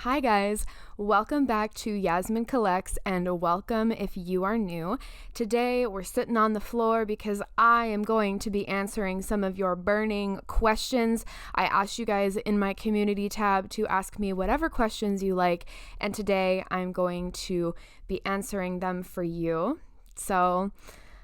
Hi guys, welcome back to Yasmin Collects and welcome if you are new. Today we're sitting on the floor because I am going to be answering some of your burning questions. I asked you guys in my community tab to ask me whatever questions you like, and today I'm going to be answering them for you. So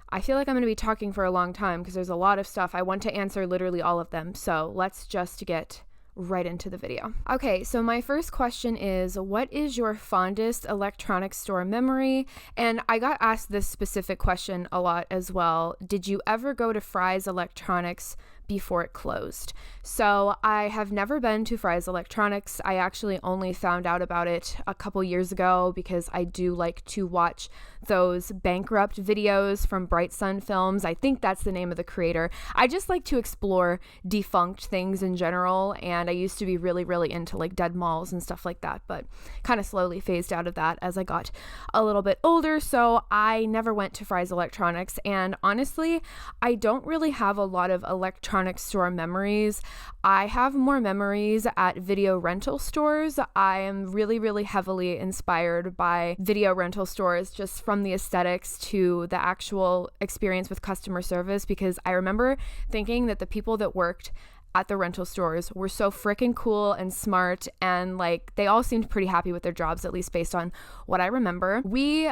I feel like I'm going to be talking for a long time because there's a lot of stuff. I want to answer literally all of them, so let's just get right into the video. Okay, so my first question is, what is your fondest electronics store memory? And I got asked this specific question a lot as well. Did you ever go to Fry's Electronics before it closed? So I have never been to Fry's Electronics. I actually only found out about it a couple years ago because I do like to watch those bankrupt videos from Bright Sun Films. I think that's the name of the creator. I just like to explore defunct things in general, and I used to be really into like dead malls and stuff like that, but kind of slowly phased out of that as I got a little bit older, so I never went to Fry's Electronics. And honestly, I don't really have a lot of electronics store memories. I have more memories at video rental stores. I am really heavily inspired by video rental stores, just from the aesthetics to the actual experience with customer service, because I remember thinking that the people that worked at the rental stores were so freaking cool and smart, and like they all seemed pretty happy with their jobs, at least based on what I remember. We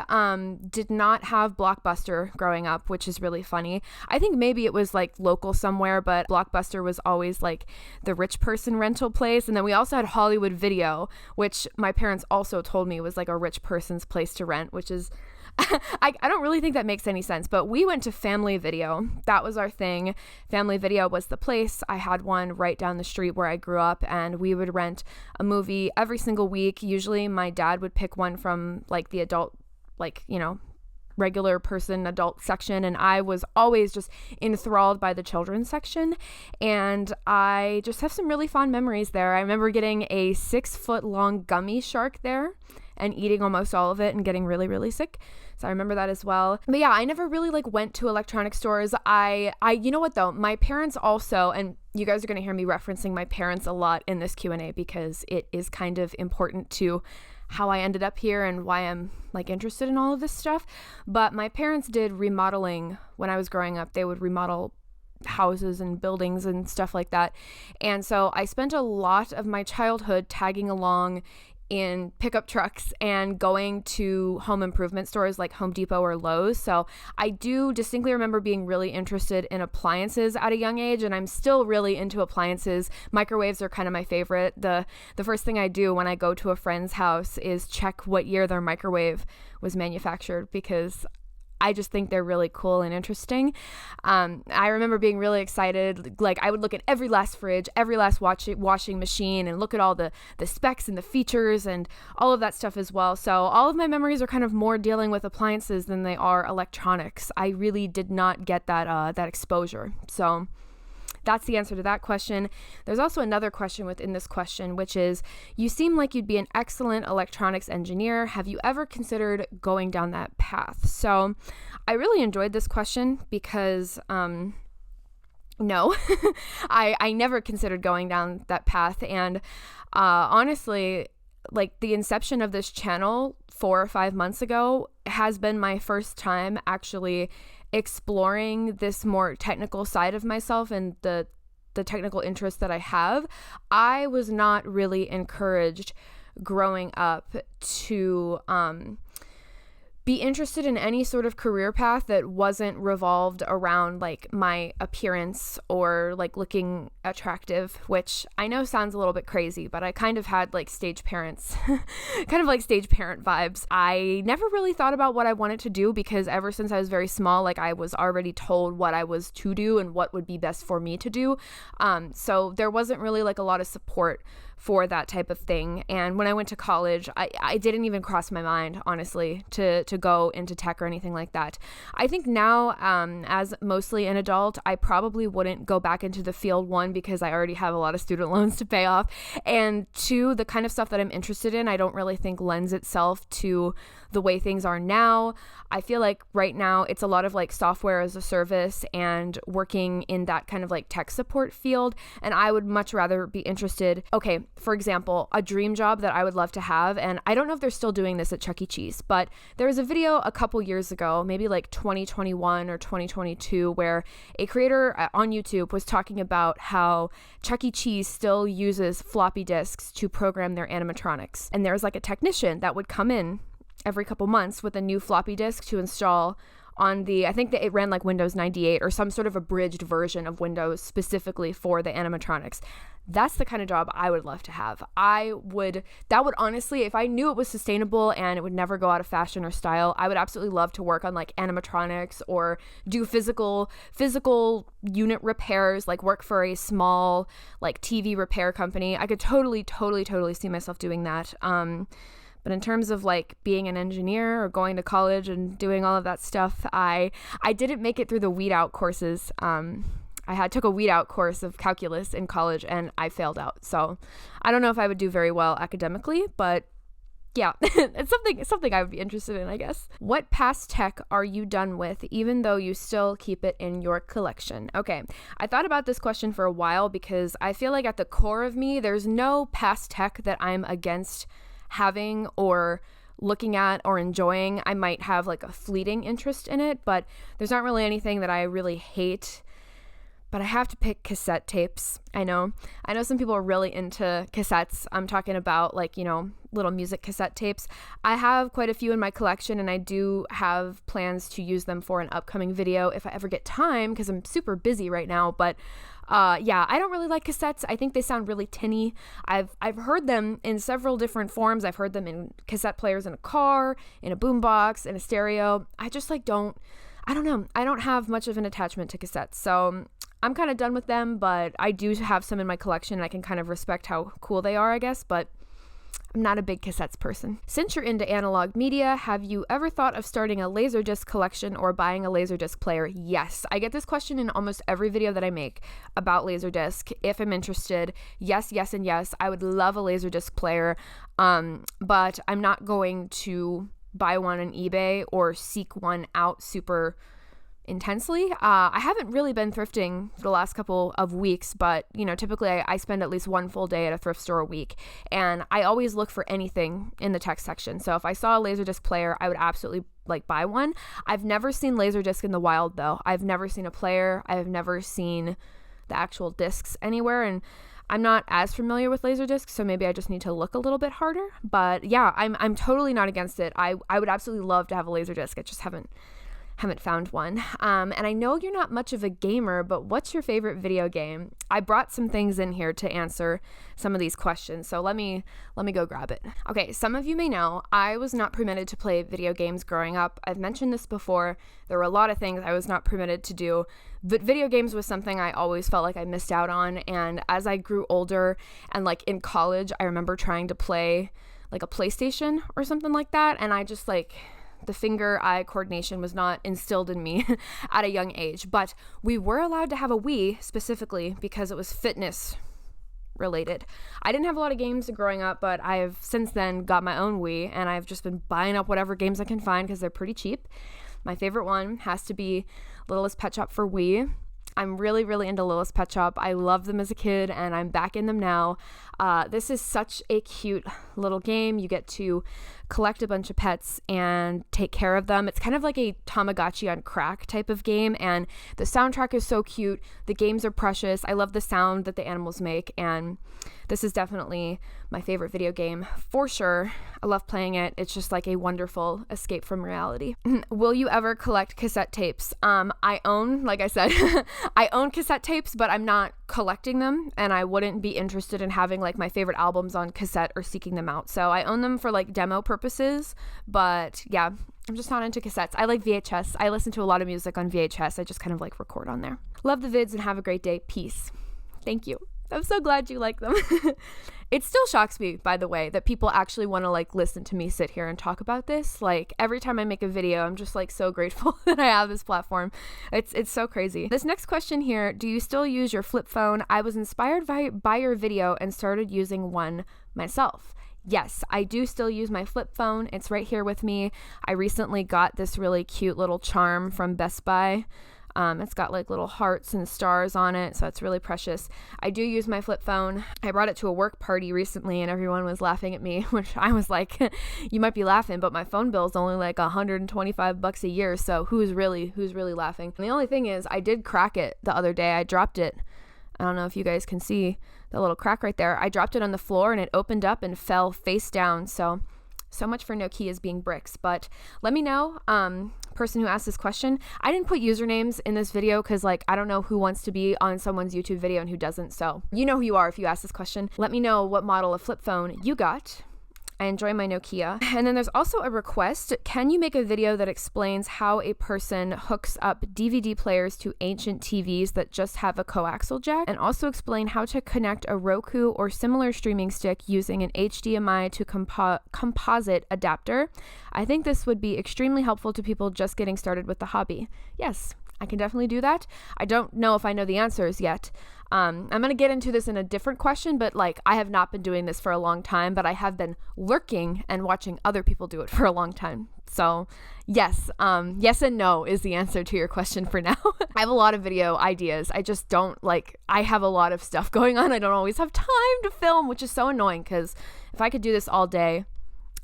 did not have Blockbuster growing up, which is really funny. I think maybe it was like local somewhere, but Blockbuster was always like the rich person rental place. And then we also had Hollywood Video, which my parents also told me was like a rich person's place to rent, which is I don't really think that makes any sense, but we went to Family Video. That was our thing. Family Video was the place. I had one right down the street where I grew up, and we would rent a movie every single week. Usually my dad would pick one from like the adult, like, you know, regular person adult section, and I was always just enthralled by the children's section, and I just have some really fond memories there. I remember getting a 6-foot long gummy shark there and eating almost all of it and getting really sick. So I remember that as well. But yeah, I never really like went to electronic stores. I you know what though, my parents also, and you guys are going to hear me referencing my parents a lot in this Q&A because it is kind of important to how I ended up here and why I'm like interested in all of this stuff. But my parents did remodeling when I was growing up. They would remodel houses and buildings and stuff like that. And so I spent a lot of my childhood tagging along in pickup trucks and going to home improvement stores like Home Depot or Lowe's. So I do distinctly remember being really interested in appliances at a young age, and I'm still really into appliances. Microwaves are kind of my favorite. The first thing I do when I go to a friend's house is check what year their microwave was manufactured, because I just think they're really cool and interesting. I remember being really excited. Like I would look at every last fridge, every last washing machine, and look at all the specs and the features and all of that stuff as well. So all of my memories are kind of more dealing with appliances than they are electronics. I really did not get that exposure. So that's the answer to that question. There's also another question within this question, which is, you seem like you'd be an excellent electronics engineer. Have you ever considered going down that path? So I really enjoyed this question because, no, I never considered going down that path. And honestly, like the inception of this channel 4 or 5 months ago has been my first time actually exploring this more technical side of myself and the technical interests that I have. I was not really encouraged growing up to be interested in any sort of career path that wasn't revolved around like my appearance or like looking attractive, which I know sounds a little bit crazy, but I kind of had like stage parents, kind of like stage parent vibes. I never really thought about what I wanted to do because ever since I was very small, like I was already told what I was to do and what would be best for me to do. So there wasn't really like a lot of support for that type of thing. And when I went to college, I didn't even cross my mind, honestly, to go into tech or anything like that. I think now, as mostly an adult, I probably wouldn't go back into the field, one, because I already have a lot of student loans to pay off, and two, the kind of stuff that I'm interested in, I don't really think lends itself to the way things are now. I feel like right now it's a lot of like software as a service and working in that kind of like tech support field. And I would much rather be interested. Okay, for example, a dream job that I would love to have, and I don't know if they're still doing this at Chuck E. Cheese, but there was a video a couple years ago, maybe like 2021 or 2022, where a creator on YouTube was talking about how Chuck E. Cheese still uses floppy disks to program their animatronics. And there's like a technician that would come in every couple months with a new floppy disk to install on the, I think that it ran like Windows 98 or some sort of abridged version of Windows specifically for the animatronics. That's the kind of job I would love to have. That would honestly, if I knew it was sustainable and it would never go out of fashion or style, I would absolutely love to work on like animatronics or do physical unit repairs, like work for a small like TV repair company. I could totally see myself doing that. But in terms of like being an engineer or going to college and doing all of that stuff, I didn't make it through the weed out courses. I took a weed out course of calculus in college and I failed out. So I don't know if I would do very well academically, but yeah, it's something I would be interested in, I guess. What past tech are you done with, even though you still keep it in your collection? Okay, I thought about this question for a while because I feel like at the core of me, there's no past tech that I'm against having or looking at or enjoying. I might have like a fleeting interest in it, but there's not really anything that I really hate. But I have to pick cassette tapes. I know some people are really into cassettes. I'm talking about like, little music cassette tapes. I have quite a few in my collection and I do have plans to use them for an upcoming video if I ever get time, because I'm super busy right now. But yeah, I don't really like cassettes. I think they sound really tinny. I've heard them in several different forms. I've heard them in cassette players in a car, in a boombox, in a stereo. I just like I don't know. I don't have much of an attachment to cassettes. So I'm kind of done with them, but I do have some in my collection and I can kind of respect how cool they are, I guess, but I'm not a big cassettes person. Since you're into analog media, have you ever thought of starting a laserdisc collection or buying a laserdisc player? Yes. I get this question in almost every video that I make about laserdisc. If I'm interested, yes, and yes. I would love a laserdisc player, but I'm not going to buy one on eBay or seek one out super intensely. I haven't really been thrifting the last couple of weeks, but typically I spend at least one full day at a thrift store a week, and I always look for anything in the tech section. So if I saw a laserdisc player, I would absolutely buy one. I've never seen laserdisc in the wild though. I've never seen a player. I've never seen the actual discs anywhere, and I'm not as familiar with laserdiscs, so maybe I just need to look a little bit harder. But yeah, I'm totally not against it. I would absolutely love to have a laserdisc. I just haven't found one. And I know you're not much of a gamer, but what's your favorite video game? I brought some things in here to answer some of these questions, so let me go grab it. Okay, some of you may know I was not permitted to play video games growing up. I've mentioned this before. There were a lot of things I was not permitted to do, but video games was something I always felt like I missed out on. And as I grew older and like in college, I remember trying to play like a PlayStation or something like that, and I just the finger-eye coordination was not instilled in me at a young age. But we were allowed to have a Wii specifically because it was fitness related. I didn't have a lot of games growing up, but I have since then got my own Wii, and I've just been buying up whatever games I can find because they're pretty cheap. My favorite one has to be Littlest Pet Shop for Wii. I'm really, really into Littlest Pet Shop. I loved them as a kid, and I'm back in them now. This is such a cute little game. You get to collect a bunch of pets and take care of them. It's kind of like a Tamagotchi on crack type of game, and the soundtrack is so cute. The games are precious. I love the sound that the animals make, and this is definitely my favorite video game for sure. I love playing it. It's just like a wonderful escape from reality. Will you ever collect cassette tapes? I own, like I said, I own cassette tapes, but I'm not collecting them, and I wouldn't be interested in having like my favorite albums on cassette or seeking them out. So I own them for like demo purposes, but yeah, I'm just not into cassettes. I like VHS. I listen to a lot of music on VHS. I just kind of like record on there. Love the vids and have a great day. Peace. Thank you. I'm so glad you like them. It still shocks me, by the way, that people actually want to like listen to me sit here and talk about this. Like every time I make a video, I'm just like so grateful that I have this platform. It's so crazy. This next question here, do you still use your flip phone? I was inspired by your video and started using one myself. Yes, I do still use my flip phone. It's right here with me. I recently got this really cute little charm from Best Buy. It's got like little hearts and stars on it, so it's really precious. I do use my flip phone. I brought it to a work party recently and everyone was laughing at me, which I was like, you might be laughing, but my phone bill is only like $125 a year, so who's really laughing? And the only thing is, I did crack it the other day. I dropped it. I don't know if you guys can see the little crack right there. I dropped it on the floor and it opened up and fell face down. So much for Nokias being bricks. But let me know, person who asked this question. I didn't put usernames in this video because like I don't know who wants to be on someone's YouTube video and who doesn't. So you know who you are if you ask this question. Let me know what model of flip phone you got. I enjoy my Nokia. And then there's also a request. Can you make a video that explains how a person hooks up DVD players to ancient TVs that just have a coaxial jack? And also explain how to connect a Roku or similar streaming stick using an HDMI to composite adapter. I think this would be extremely helpful to people just getting started with the hobby. Yes, I can definitely do that. I don't know if I know the answers yet. I'm going to get into this in a different question, but like I have not been doing this for a long time, but I have been lurking and watching other people do it for a long time. So yes, yes and no is the answer to your question for now. I have a lot of video ideas. I just don't I have a lot of stuff going on. I don't always have time to film, which is so annoying because if I could do this all day,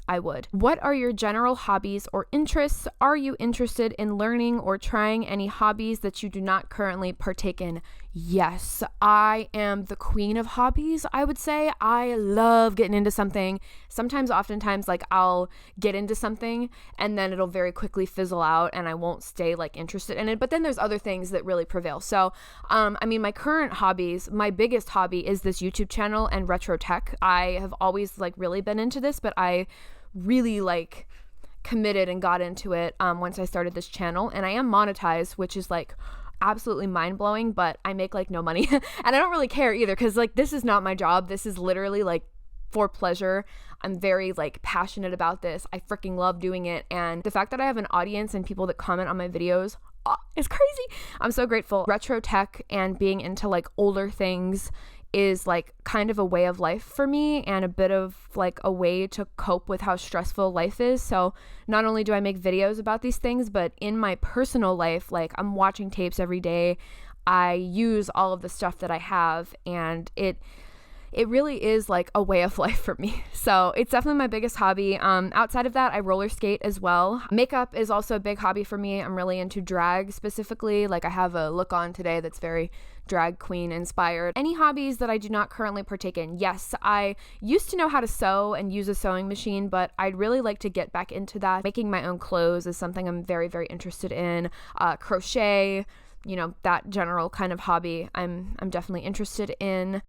I would. What are your general hobbies or interests? Are you interested in learning or trying any hobbies that you do not currently partake in? Yes, I am the queen of hobbies, I would say. I love getting into something. Oftentimes, I'll get into something and then it'll very quickly fizzle out and I won't stay interested in it. But then there's other things that really prevail. So, my current hobbies, my biggest hobby is this YouTube channel and retro tech. I have always really been into this, but I really committed and got into it once I started this channel, and I am monetized, which is absolutely mind-blowing, but I make no money and I don't really care either because this is not my job. This is literally for pleasure. I'm very passionate about this. I freaking love doing it, and the fact that I have an audience and people that comment on my videos is crazy. I'm so grateful. Retro tech and being into older things is kind of a way of life for me and a bit of a way to cope with how stressful life is. So not only do I make videos about these things, but in my personal life, I'm watching tapes every day. I use all of the stuff that I have, and it really is a way of life for me. So it's definitely my biggest hobby. Outside of that, I roller skate as well. Makeup is also a big hobby for me. I'm really into drag specifically. I have a look on today that's very drag queen inspired. Any hobbies that I do not currently partake in? Yes, I used to know how to sew and use a sewing machine, but I'd really like to get back into that. Making my own clothes is something I'm very, very interested in. Crochet, that general kind of hobby I'm definitely interested in.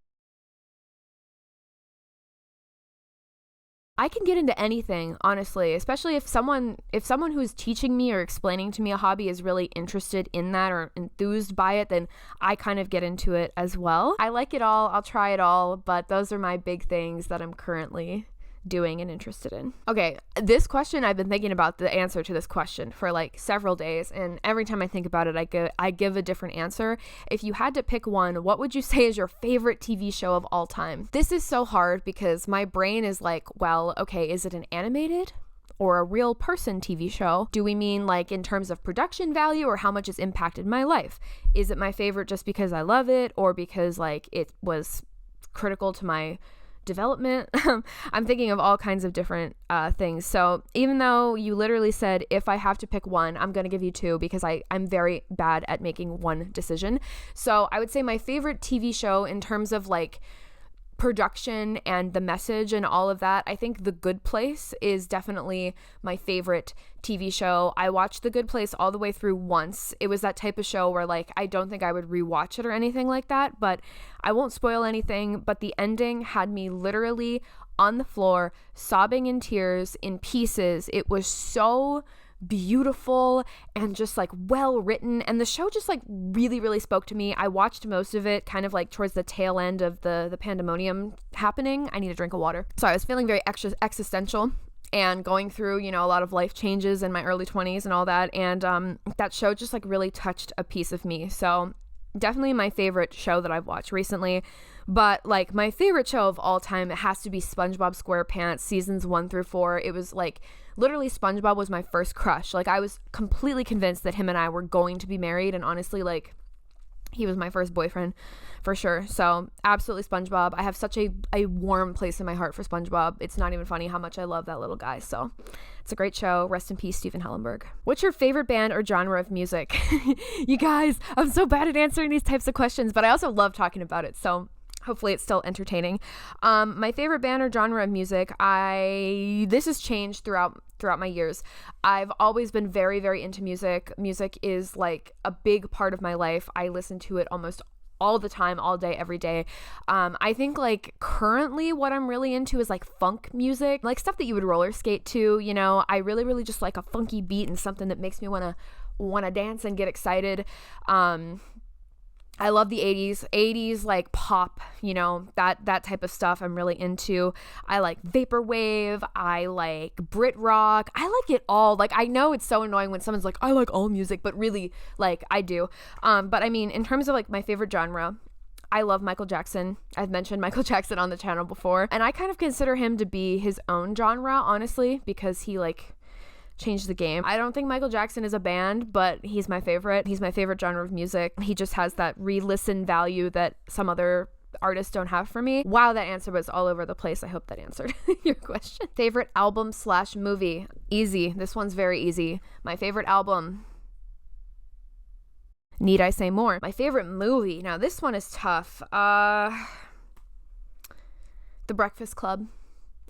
I can get into anything, honestly, especially if someone who's teaching me or explaining to me a hobby is really interested in that or enthused by it, then I kind of get into it as well. I like it all. I'll try it all, but those are my big things that I'm currently doing and interested in. Okay, this question, I've been thinking about the answer to this question for several days, and every time I think about it, I give a different answer. If you had to pick one, what would you say is your favorite TV show of all time? This is so hard because my brain is well, okay, is it an animated or a real person TV show? Do we mean in terms of production value or how much it's impacted my life? Is it my favorite just because I love it or because it was critical to my development? I'm thinking of all kinds of different things. So even though you literally said if I have to pick one, I'm going to give you two because I'm very bad at making one decision. So I would say my favorite TV show in terms of production and the message and all of that, I think The Good Place is definitely my favorite TV show. I watched The Good Place all the way through once. It was that type of show where I don't think I would rewatch it or anything like that, but I won't spoil anything. But the ending had me literally on the floor, sobbing in tears, in pieces. It was so beautiful and just well written, and the show just really, really spoke to me. I watched most of it kind of towards the tail end of the pandemonium happening. I need a drink of water. So I was feeling very existential and going through a lot of life changes in my early 20s and all that, and that show just really touched a piece of me. So definitely my favorite show that I've watched recently. But like my favorite show of all time, it has to be SpongeBob SquarePants seasons 1 through 4. It was like literally SpongeBob was my first crush. Like I was completely convinced that him and I were going to be married, and honestly, like he was my first boyfriend for sure. So absolutely SpongeBob. I have such a warm place in my heart for SpongeBob. It's not even funny how much I love that little guy. So it's a great show. Rest in peace, Stephen Hellenberg. What's your favorite band or genre of music? You guys, I'm so bad at answering these types of questions, but I also love talking about it. So hopefully it's still entertaining. My favorite band or genre of music, this has changed throughout my years. I've always been very, very into music. Music is like a big part of my life. I listen to it almost all the time, all day, every day. I think like currently what I'm really into is like funk music, like stuff that you would roller skate to, you know. I really, really just like a funky beat and something that makes me want to dance and get excited. I love the 80s like pop, you know, that type of stuff I'm really into. I like vaporwave, I like Brit rock, I like it all. Like I know it's so annoying when someone's like, I like all music, but really like I do. But I mean, in terms of like my favorite genre, I love Michael Jackson. I've mentioned Michael Jackson on the channel before, and I kind of consider him to be his own genre, honestly, because he like changed the game. I don't think Michael Jackson is a band, but he's my favorite. He's my favorite genre of music. He just has that re-listen value that some other artists don't have for me. Wow, that answer was all over the place. I hope that answered your question. Favorite album / movie? Easy. This one's very easy. My favorite album. Need I say more? My favorite movie. Now this one is tough. The Breakfast Club.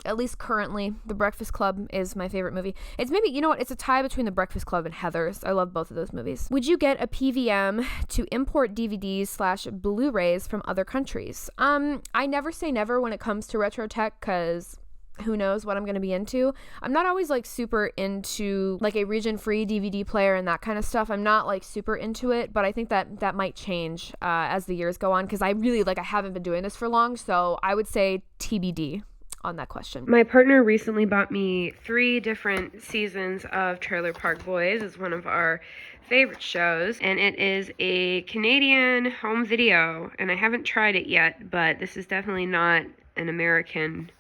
At least currently, The Breakfast Club is my favorite movie. It's maybe, you know what, it's a tie between The Breakfast Club and Heathers. I love both of those movies. Would you get a PVM to import DVDs / Blu-rays from other countries? I never say never when it comes to retro tech, because who knows what I'm going to be into. I'm not always like super into like a region-free DVD player and that kind of stuff. I'm not like super into it, but I think that might change as the years go on, because I really I haven't been doing this for long, so I would say TBD on that question. My partner recently bought me 3 different seasons of Trailer Park Boys. It's one of our favorite shows, and it is a Canadian home video, and I haven't tried it yet, but this is definitely not an American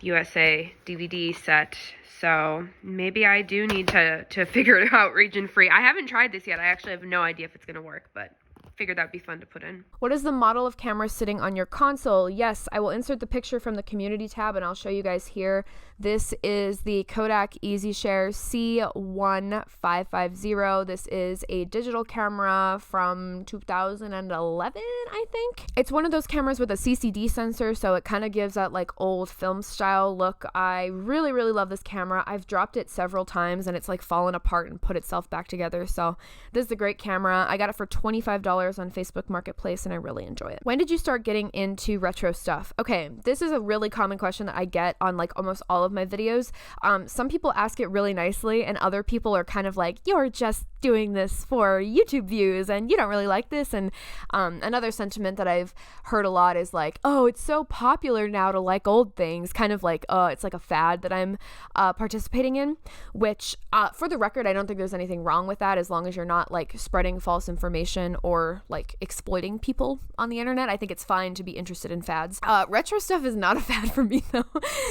USA DVD set, so maybe I do need to figure it out region free. I haven't tried this yet. I actually have no idea if it's gonna work, but figured that'd be fun to put in. What is the model of camera sitting on your console? Yes, I will insert the picture from the community tab and I'll show you guys here. This is the Kodak EasyShare C1550. This is a digital camera from 2011, I think. It's one of those cameras with a CCD sensor, so it kind of gives that like old film style look. I really, really love this camera. I've dropped it several times and it's like fallen apart and put itself back together. So this is a great camera. I got it for $25 on Facebook Marketplace and I really enjoy it. When did you start getting into retro stuff? Okay, this is a really common question that I get on like almost all of my videos. Some people ask it really nicely and other people are kind of like, you're just doing this for YouTube views and you don't really like this. And another sentiment that I've heard a lot is like, oh, it's so popular now to like old things, kind of like, it's like a fad that I'm participating in, which for the record, I don't think there's anything wrong with that as long as you're not like spreading false information or like exploiting people on the internet. I think it's fine to be interested in fads. Retro stuff is not a fad for me though.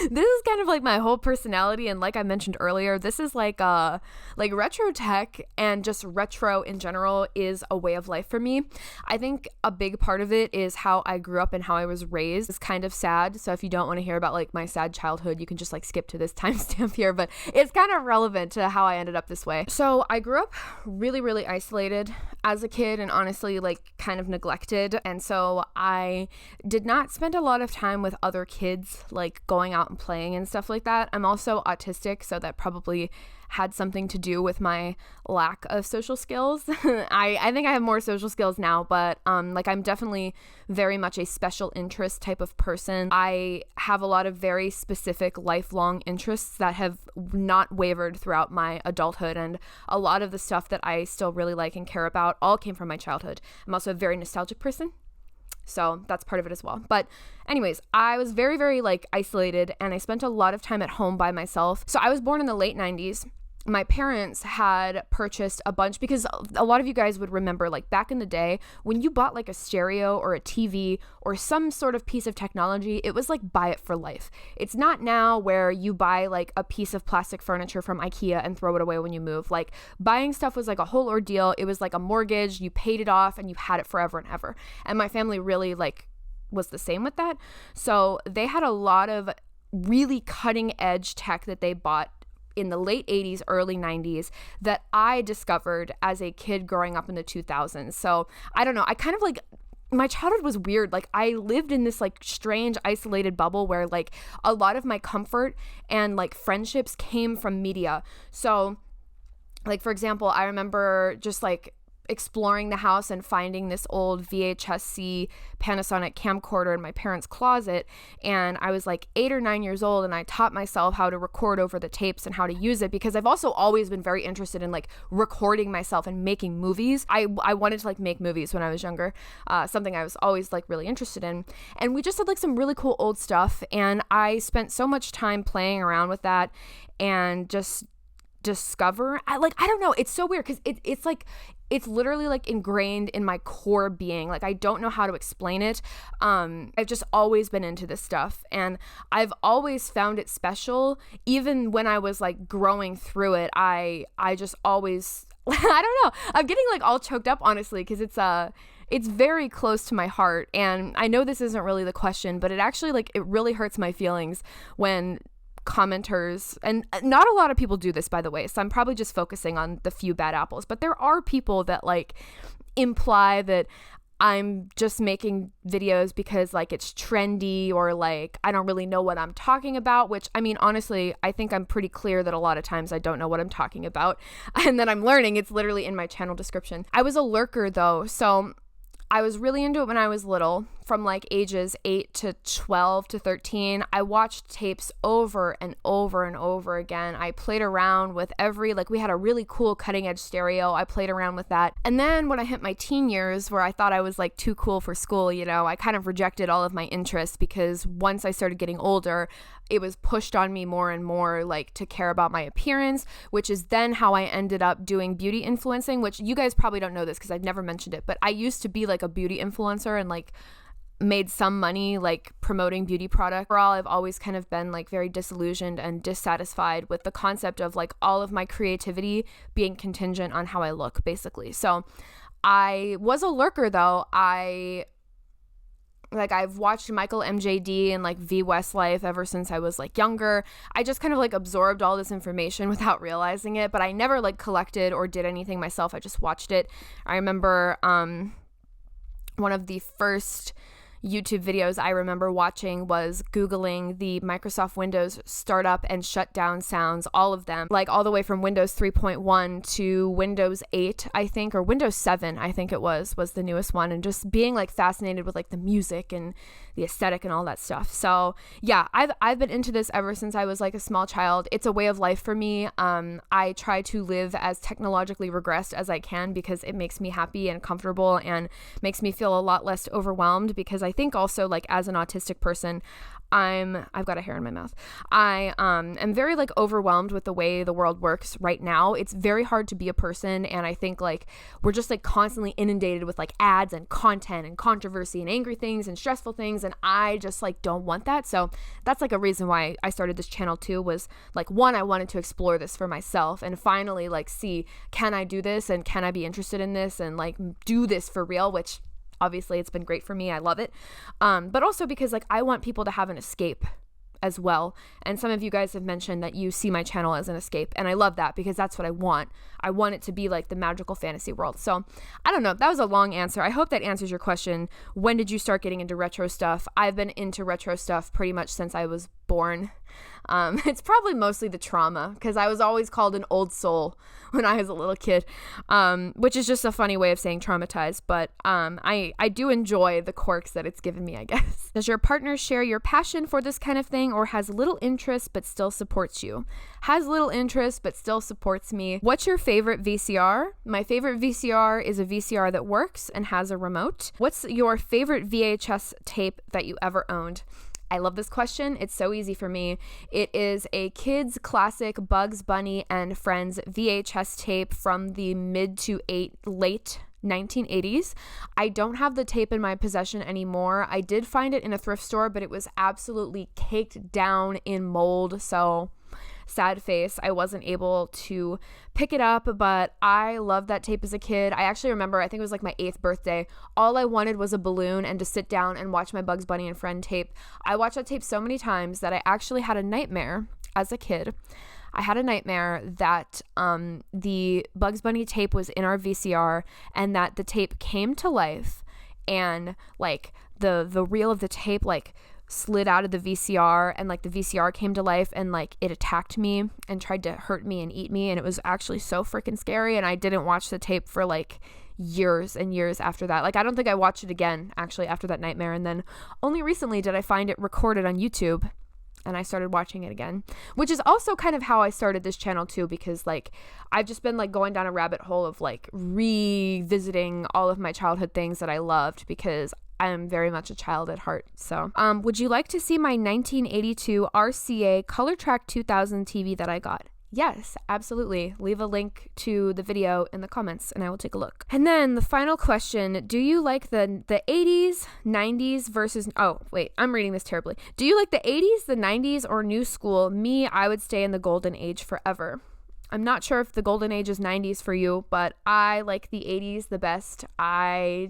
This is kind of like my whole personality, and like I mentioned earlier, this is like retro tech and just retro in general is a way of life for me. I think a big part of it is how I grew up and how I was raised. It's kind of sad, so if you don't want to hear about like my sad childhood, you can just like skip to this timestamp here, but it's kind of relevant to how I ended up this way. So I grew up really, really isolated as a kid and honestly like kind of neglected, and so I did not spend a lot of time with other kids like going out and playing and stuff like that. I'm also autistic, so that probably had something to do with my lack of social skills. I think I have more social skills now, but like I'm definitely very much a special interest type of person. I have a lot of very specific lifelong interests that have not wavered throughout my adulthood, and a lot of the stuff that I still really like and care about all came from my childhood. I'm also a very nostalgic person, so that's part of it as well. But anyways, I was very, very like isolated and I spent a lot of time at home by myself. So I was born in the late 90s. my parents had purchased a bunch, because a lot of you guys would remember, like back in the day when you bought like a stereo or a TV or some sort of piece of technology, it was like buy it for life. It's not now where you buy like a piece of plastic furniture from IKEA and throw it away when you move. Like buying stuff was like a whole ordeal. It was like a mortgage. You paid it off and you had it forever and ever. And my family really like was the same with that. So they had a lot of really cutting edge tech that they bought in the late 80s, early 90s that I discovered as a kid growing up in the 2000s. So I don't know. I kind of like, my childhood was weird. Like I lived in this like strange isolated bubble where like a lot of my comfort and like friendships came from media. So like, for example, I remember just like exploring the house and finding this old VHS-C Panasonic camcorder in my parents' closet. And I was like 8 or 9 years old, and I taught myself how to record over the tapes and how to use it, because I've also always been very interested in like recording myself and making movies. I wanted to like make movies when I was younger, something I was always like really interested in. And we just had like some really cool old stuff, and I spent so much time playing around with that and just I don't know, it's so weird because it's like it's literally like ingrained in my core being. Like I don't know how to explain it. I've just always been into this stuff, and I've always found it special. Even when I was like growing through it, I just always I don't know, I'm getting like all choked up honestly, because it's very close to my heart. And I know this isn't really the question, but it actually like it really hurts my feelings when commenters, and not a lot of people do this, by the way, so I'm probably just focusing on the few bad apples, but there are people that like imply that I'm just making videos because like it's trendy, or like I don't really know what I'm talking about, which I mean, honestly, I think I'm pretty clear that a lot of times I don't know what I'm talking about and that I'm learning. It's literally in my channel description. I was a lurker though, so I was really into it when I was little, from like ages 8 to 12 to 13. I watched tapes over and over and over again. I played around with we had a really cool cutting edge stereo. I played around with that. And then when I hit my teen years, where I thought I was like too cool for school, you know, I kind of rejected all of my interests, because once I started getting older, it was pushed on me more and more like to care about my appearance, which is then how I ended up doing beauty influencing, which you guys probably don't know this because I've never mentioned it, but I used to be like a beauty influencer and like made some money like promoting beauty product. Overall, I've always kind of been like very disillusioned and dissatisfied with the concept of like all of my creativity being contingent on how I look, basically. So I was a lurker though. I've watched Michael MJD and like V Westlife ever since I was like younger. I just kind of like absorbed all this information without realizing it, but I never like collected or did anything myself. I just watched it. I remember one of the first YouTube videos I remember watching was Googling the Microsoft Windows startup and shutdown sounds, all of them, like all the way from Windows 3.1 to Windows 8, I think, or Windows 7, I think it was the newest one, and just being like fascinated with like the music and the aesthetic and all that stuff. So yeah, I've been into this ever since I was like a small child. It's a way of life for me. I try to live as technologically regressed as I can because it makes me happy and comfortable and makes me feel a lot less overwhelmed, because I think also like as an autistic person, I've got a hair in my mouth. I am very like overwhelmed with the way the world works right now. It's very hard to be a person, and I think like we're just like constantly inundated with like ads and content and controversy and angry things and stressful things, and I just like don't want that. So that's like a reason why I started this channel too, was like, one, I wanted to explore this for myself and finally like see, can I do this and can I be interested in this and like do this for real, which obviously it's been great for me. I love it. But also because like I want people to have an escape as well. And some of you guys have mentioned that you see my channel as an escape. And I love that because that's what I want. I want it to be like the magical fantasy world. So I don't know. That was a long answer. I hope that answers your question. When did you start getting into retro stuff? I've been into retro stuff pretty much since I was born. It's probably mostly the trauma, because I was always called an old soul when I was a little kid, which is just a funny way of saying traumatized, but I do enjoy the quirks that it's given me, I guess. Does your partner share your passion for this kind of thing, or has little interest but still supports you? Has little interest but still supports me. What's your favorite VCR? My favorite VCR is a VCR that works and has a remote. What's your favorite VHS tape that you ever owned? I love this question. It's so easy for me. It is a kids classic Bugs Bunny and Friends VHS tape from the mid to late 1980s. I don't have the tape in my possession anymore. I did find it in a thrift store, but it was absolutely caked down in mold. So sad face, I wasn't able to pick it up, but I loved that tape as a kid. I actually remember, I think it was like my 8th birthday. All I wanted was a balloon and to sit down and watch my Bugs Bunny and Friend tape. I watched that tape so many times that I actually had a nightmare as a kid. I had a nightmare that the Bugs Bunny tape was in our VCR and that the tape came to life and like the reel of the tape like slid out of the VCR and like the VCR came to life and like it attacked me and tried to hurt me and eat me, and it was actually so freaking scary. And I didn't watch the tape for like years and years after that. Like I don't think I watched it again actually after that nightmare, and then only recently did I find it recorded on YouTube and I started watching it again, which is also kind of how I started this channel too, because like I've just been like going down a rabbit hole of like revisiting all of my childhood things that I loved, because I am very much a child at heart. So, would you like to see my 1982 RCA Color Track 2000 TV that I got? Yes, absolutely. Leave a link to the video in the comments and I will take a look. And then the final question, do you like the 80s, 90s versus, oh, wait, I'm reading this terribly. Do you like the 80s, the 90s, or new school? Me, I would stay in the golden age forever. I'm not sure if the golden age is 90s for you, but I like the 80s the best. I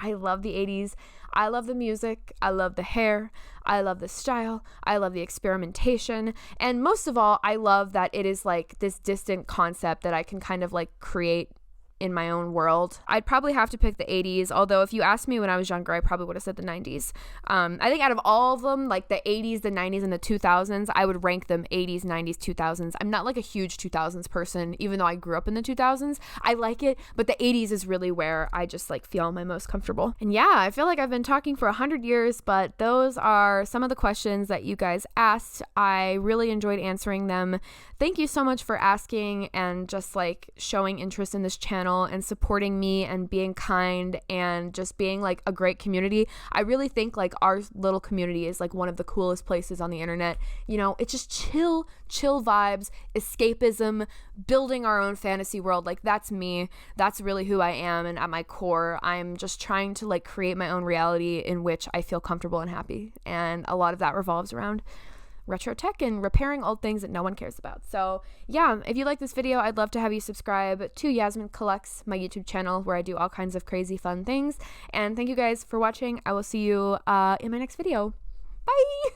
love the 80s. I love the music. I love the hair. I love the style. I love the experimentation. And most of all, I love that it is like this distant concept that I can kind of like create in my own world. I'd probably have to pick the 80s, although if you asked me when I was younger, I probably would have said the 90s. I think out of all of them, like the 80s, the 90s, and the 2000s, I would rank them 80s, 90s, 2000s. I'm not like a huge 2000s person, even though I grew up in the 2000s. I like it, but the 80s is really where I just like feel my most comfortable. And yeah, I feel like I've been talking for 100 years, but those are some of the questions that you guys asked. I really enjoyed answering them. Thank you so much for asking and just like showing interest in this channel and supporting me and being kind and just being like a great community. I really think like our little community is like one of the coolest places on the internet. You know, it's just chill vibes, escapism, building our own fantasy world. Like that's me. That's really who I am. And at my core, I'm just trying to like create my own reality in which I feel comfortable and happy. And a lot of that revolves around retro tech and repairing old things that no one cares about. So yeah, if you like this video, I'd love to have you subscribe to Yasmin Collects, my YouTube channel, where I do all kinds of crazy fun things. And thank you guys for watching. I will see you in my next video. Bye!